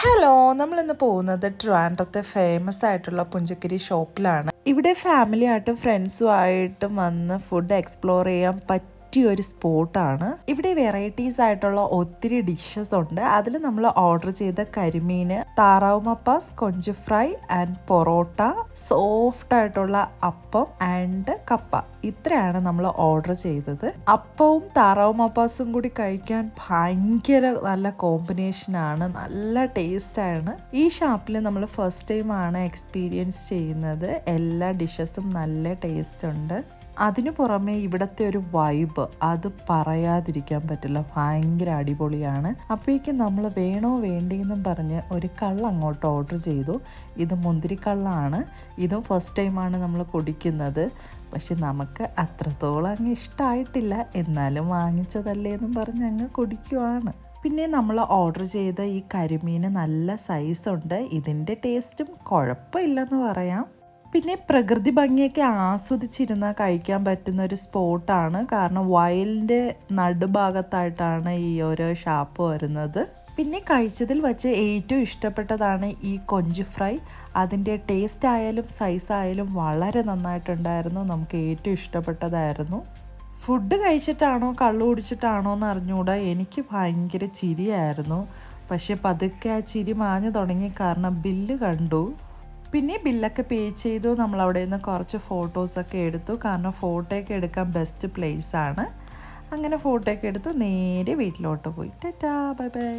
Hello, നമ്മളിന്ന് പോകുന്നത് ട്രിവാൻഡ്രത്തെ famous ആയിട്ടുള്ള പുഞ്ചക്കരി ഷോപ്പിലാണ്. ഇവിടെ ഫാമിലി ആയിട്ടും ഫ്രണ്ട്സും ആയിട്ടും വന്ന് ഫുഡ് എക്സ്പ്ലോർ ചെയ്യാൻ പറ്റിയൊരു സ്പോട്ടാണ്. ഇവിടെ വെറൈറ്റീസ് ആയിട്ടുള്ള ഒത്തിരി ഡിഷസ് ഉണ്ട്. അതിൽ നമ്മൾ ഓർഡർ ചെയ്ത കരിമീന്, താറാവ് മപ്പാസ്, കൊഞ്ച് ഫ്രൈ ആൻഡ് പൊറോട്ട, സോഫ്റ്റ് ആയിട്ടുള്ള അപ്പം ആൻഡ് കപ്പ. ഇത്രയാണ് നമ്മൾ ഓർഡർ ചെയ്തത്. അപ്പവും താറാവ് മപ്പാസും കൂടി കഴിക്കാൻ ഭയങ്കര നല്ല കോമ്പിനേഷനാണ്, നല്ല ടേസ്റ്റാണ്. ഈ ഷാപ്പിൽ നമ്മൾ ഫസ്റ്റ് ടൈമാണ് എക്സ്പീരിയൻസ് ചെയ്യുന്നത്. എല്ലാ ഡിഷസും നല്ല ടേസ്റ്റ് ഉണ്ട്. അതിനു പുറമെ ഇവിടുത്തെ ഒരു വൈബ് അത് പറയാതിരിക്കാൻ പറ്റില്ല, ഭയങ്കര അടിപൊളിയാണ്. അപ്പോഴേക്കും നമ്മൾ വേണോ വേണ്ടേന്നും പറഞ്ഞ് ഒരു കള്ള അങ്ങോട്ട് ഓർഡർ ചെയ്തു. ഇത് മുന്തിരിക്കള്ളാണ്. ഇതും ഫസ്റ്റ് ടൈമാണ് നമ്മൾ കുടിക്കുന്നത്. പക്ഷെ നമുക്ക് അത്രത്തോളം അങ്ങ് ഇഷ്ടമായിട്ടില്ല, എന്നാലും വാങ്ങിച്ചതല്ലേ എന്നും പറഞ്ഞ് അങ്ങ് കുടിക്കുവാണ്. പിന്നെ നമ്മൾ ഓർഡർ ചെയ്ത ഈ കരിമീന് നല്ല സൈസുണ്ട്. ഇതിൻ്റെ ടേസ്റ്റും കുഴപ്പമില്ലെന്ന് പറയാം. പിന്നെ പ്രകൃതി ഭംഗിയൊക്കെ ആസ്വദിച്ചിരുന്നാൽ കഴിക്കാൻ പറ്റുന്ന ഒരു സ്പോട്ടാണ്. കാരണം വയലിൻ്റെ നടുഭാഗത്തായിട്ടാണ് ഈ ഓരോ ഷാപ്പ് വരുന്നത്. പിന്നെ കഴിച്ചതിൽ വച്ച് ഏറ്റവും ഇഷ്ടപ്പെട്ടതാണ് ഈ കൊഞ്ച് ഫ്രൈ. അതിൻ്റെ ടേസ്റ്റ് ആയാലും സൈസ് ആയാലും വളരെ നന്നായിട്ടുണ്ടായിരുന്നു. നമുക്ക് ഏറ്റവും ഇഷ്ടപ്പെട്ടതായിരുന്നു. ഫുഡ് കഴിച്ചിട്ടാണോ കള്ളു കുടിച്ചിട്ടാണോ എന്ന് അറിഞ്ഞുകൂടാ, എനിക്ക് ഭയങ്കര ചിരിയായിരുന്നു. പക്ഷെ പതുക്കെ ആ ചിരി മാഞ്ഞു തുടങ്ങി, കാരണം ബില്ല് കണ്ടു. പിന്നെ ബില്ലൊക്കെ പേ ചെയ്തു. നമ്മളവിടെ നിന്ന് കുറച്ച് ഫോട്ടോസൊക്കെ എടുത്തു. കാരണം ഫോട്ടോയൊക്കെ എടുക്കാൻ ബെസ്റ്റ് പ്ലേസ് ആണ്. അങ്ങനെ ഫോട്ടോയൊക്കെ എടുത്ത് നേരെ വീട്ടിലോട്ട് പോയി. Tata, bye bye.